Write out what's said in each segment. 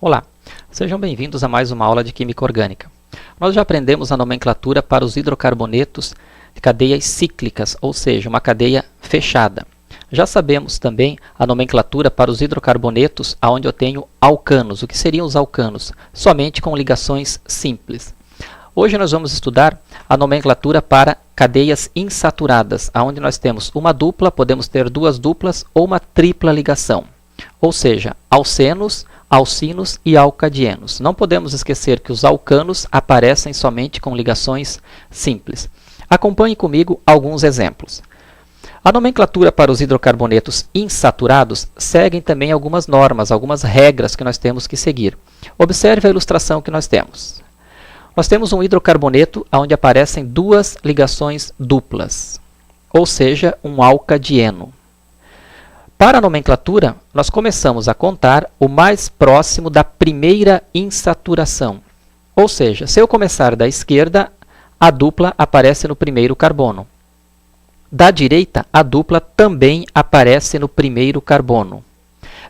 Olá, sejam bem-vindos a mais uma aula de Química Orgânica. Nós já aprendemos a nomenclatura para os hidrocarbonetos de cadeias cíclicas, ou seja, uma cadeia fechada. Já sabemos também a nomenclatura para os hidrocarbonetos onde eu tenho alcanos. O que seriam os alcanos? Somente com ligações simples. Hoje nós vamos estudar a nomenclatura para cadeias insaturadas, onde nós temos uma dupla, podemos ter duas duplas ou uma tripla ligação. Ou seja, alcenos, alcinos e alcadienos. Não podemos esquecer que os alcanos aparecem somente com ligações simples. Acompanhe comigo alguns exemplos. A nomenclatura para os hidrocarbonetos insaturados segue também algumas normas, algumas regras que nós temos que seguir. Observe a ilustração que nós temos. Nós temos um hidrocarboneto onde aparecem duas ligações duplas, ou seja, um alcadieno. Para a nomenclatura, nós começamos a contar o mais próximo da primeira insaturação. Ou seja, se eu começar da esquerda, a dupla aparece no primeiro carbono. Da direita, a dupla também aparece no primeiro carbono.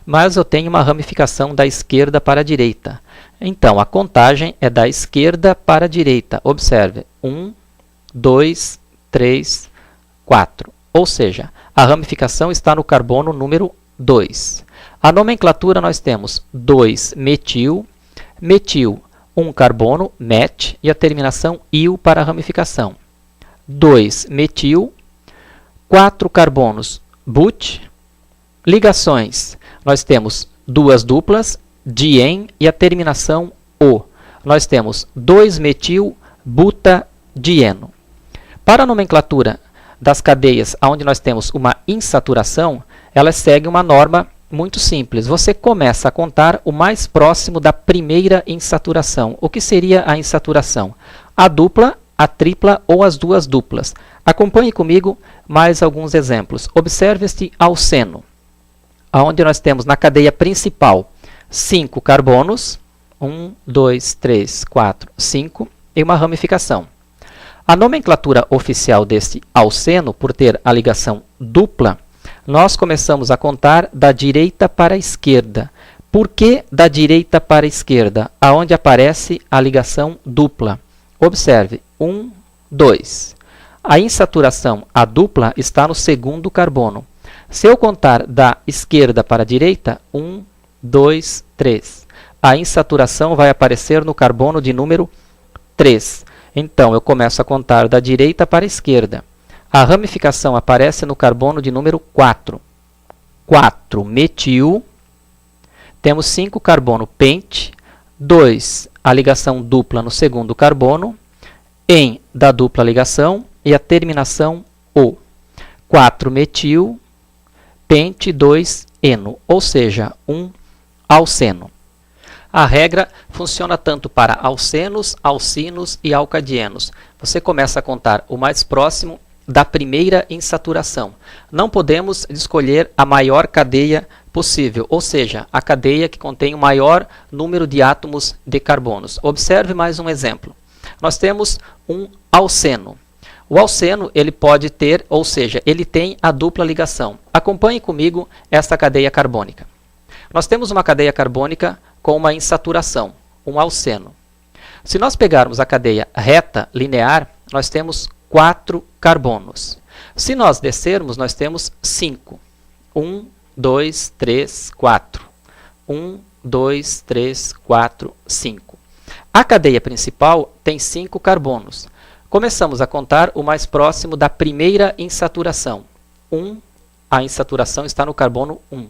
Mas eu tenho uma ramificação da esquerda para a direita. Então, a contagem é da esquerda para a direita. Observe, 1, 2, 3, 4. Ou seja, a ramificação está no carbono número 2. A nomenclatura nós temos 2-metil, metil, um carbono, met, e a terminação il para a ramificação. 2-metil, 4 carbonos, but. Ligações, nós temos duas duplas, dien, e a terminação o. Nós temos 2-metil, butadieno. Para a nomenclatura das cadeias onde nós temos uma insaturação, elas seguem uma norma muito simples. Você começa a contar o mais próximo da primeira insaturação. O que seria a insaturação? A dupla, a tripla ou as duas duplas. Acompanhe comigo mais alguns exemplos. Observe este alceno, onde nós temos na cadeia principal 5 carbonos, 1, 2, 3, 4, 5, e uma ramificação. A nomenclatura oficial deste alceno, por ter a ligação dupla, nós começamos a contar da direita para a esquerda. Por que da direita para a esquerda? Aonde aparece a ligação dupla. Observe, 1, 2. A insaturação, a dupla, está no segundo carbono. Se eu contar da esquerda para a direita, 1, 2, 3. A insaturação vai aparecer no carbono de número 3. Então, eu começo a contar da direita para a esquerda. A ramificação aparece no carbono de número 4. 4, metil. Temos 5 carbono, pente. 2, a ligação dupla no segundo carbono. En da dupla ligação e a terminação o. 4, metil. Pente 2, eno, ou seja, um alceno. A regra funciona tanto para alcenos, alcinos e alcadienos. Você começa a contar o mais próximo da primeira insaturação. Não podemos escolher a maior cadeia possível, ou seja, a cadeia que contém o maior número de átomos de carbonos. Observe mais um exemplo. Nós temos um alceno. O alceno ele pode ter, ou seja, ele tem a dupla ligação. Acompanhe comigo esta cadeia carbônica. Nós temos uma cadeia carbônica com uma insaturação, um alceno. Se nós pegarmos a cadeia reta, linear, nós temos 4 carbonos. Se nós descermos, nós temos 5. 1, 2, 3, 4. 1, 2, 3, 4, 5. A cadeia principal tem 5 carbonos. Começamos a contar o mais próximo da primeira insaturação. 1, a insaturação está no carbono 1.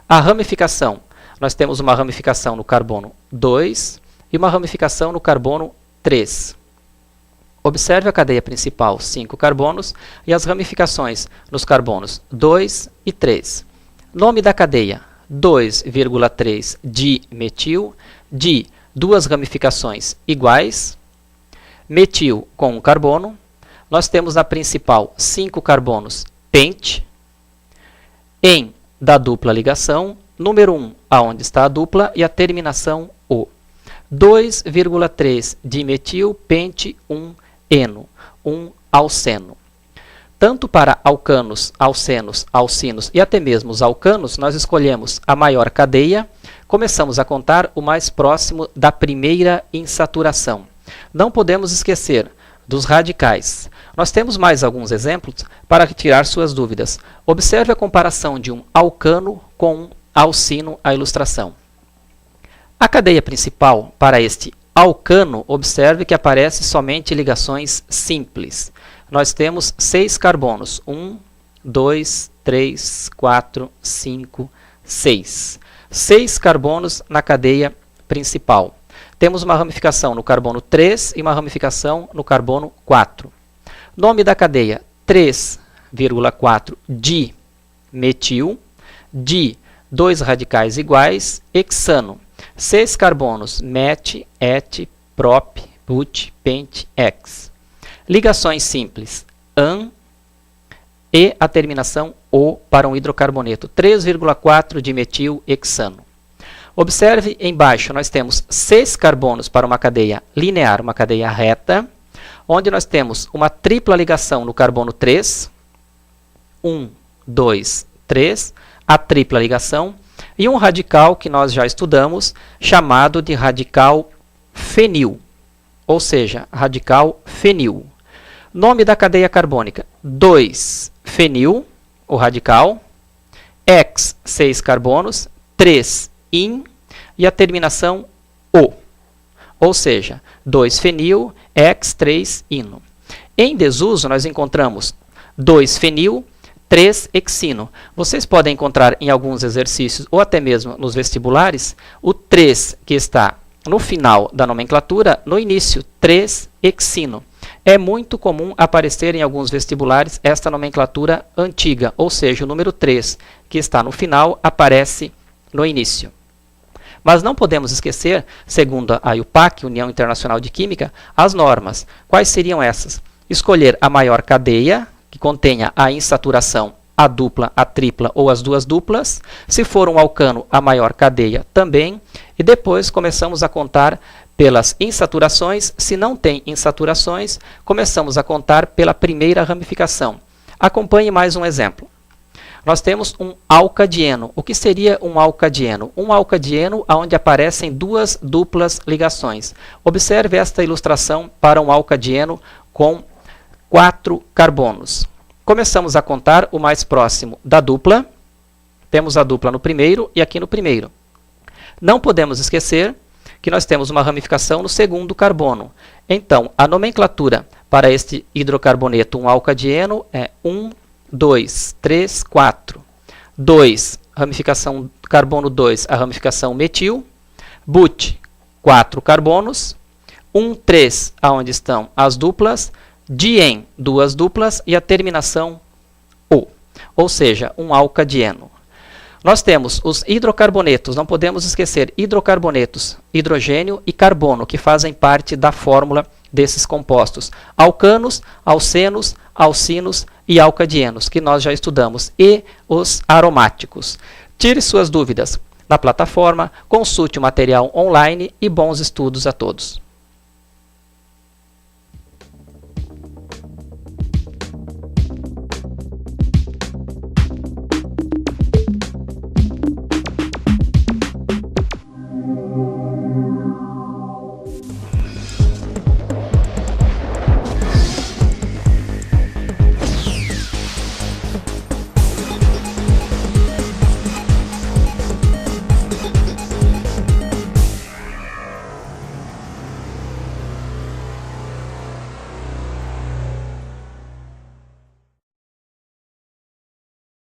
A ramificação, nós temos uma ramificação no carbono 2 e uma ramificação no carbono 3. Observe a cadeia principal, 5 carbonos, e as ramificações nos carbonos 2 e 3. Nome da cadeia, 2,3 dimetil, di, duas ramificações iguais, metil com um carbono. Nós temos na principal 5 carbonos, pente. En da dupla ligação, número 1, aonde está a dupla, e a terminação o. 2,3 dimetil, pente, 1 eno, um alceno. Tanto para alcanos, alcenos, alcinos e até mesmo os alcanos, nós escolhemos a maior cadeia Começamos a contar o mais próximo da primeira insaturação. Não podemos esquecer dos radicais. Nós temos mais alguns exemplos para tirar suas dúvidas. Observe a comparação de um alcano com um alcino à ilustração. A cadeia principal para este alcano, observe que aparece somente ligações simples. Nós temos 6 carbonos. 1, 2, 3, 4, 5, 6. 6 carbonos na cadeia principal. Temos uma ramificação no carbono 3 e uma ramificação no carbono 4. Nome da cadeia 3,4 dimetil, di, 2 radicais iguais, hexano. 6 carbonos, met, et, prop, but, pent, ex. Ligações simples, an e a terminação o para um hidrocarboneto, 3,4 dimetil hexano. Observe embaixo, nós temos 6 carbonos para uma cadeia linear, uma cadeia reta, onde nós temos uma tripla ligação no carbono 3, 1, 2, 3, a tripla ligação, e um radical que nós já estudamos, chamado de radical fenil, ou seja, radical fenil. Nome da cadeia carbônica, 2-fenil, o radical, ex, 6 carbonos, 3-in, e a terminação o, ou seja, 2-fenil, ex, 3-ino. Em desuso, nós encontramos 2-fenil, 3-hexino. Vocês podem encontrar em alguns exercícios, ou até mesmo nos vestibulares, o 3 que está no final da nomenclatura, no início, 3-hexino. É muito comum aparecer em alguns vestibulares esta nomenclatura antiga, ou seja, o número 3, que está no final, aparece no início. Mas não podemos esquecer, segundo a IUPAC, União Internacional de Química, as normas. Quais seriam essas? Escolher a maior cadeia, que contenha a insaturação, a dupla, a tripla ou as duas duplas. Se for um alcano, a maior cadeia também. E depois começamos a contar pelas insaturações. Se não tem insaturações, começamos a contar pela primeira ramificação. Acompanhe mais um exemplo. Nós temos um alcadieno. O que seria um alcadieno? Um alcadieno onde aparecem duas duplas ligações. Observe esta ilustração para um alcadieno com 4 carbonos. Começamos a contar o mais próximo da dupla. Temos a dupla no primeiro e aqui no primeiro. Não podemos esquecer que nós temos uma ramificação no segundo carbono. Então, a nomenclatura para este hidrocarboneto, um alcadieno, é 1, 2, 3, 4. 2, ramificação carbono 2, a ramificação metil. But, 4 carbonos. 1, 3, aonde estão as duplas. Dien, 2 duplas, e a terminação o, ou seja, um alcadieno. Nós temos os hidrocarbonetos, não podemos esquecer hidrocarbonetos, hidrogênio e carbono, que fazem parte da fórmula desses compostos. Alcanos, alcenos, alcinos e alcadienos, que nós já estudamos, e os aromáticos. Tire suas dúvidas na plataforma, consulte o material online e bons estudos a todos.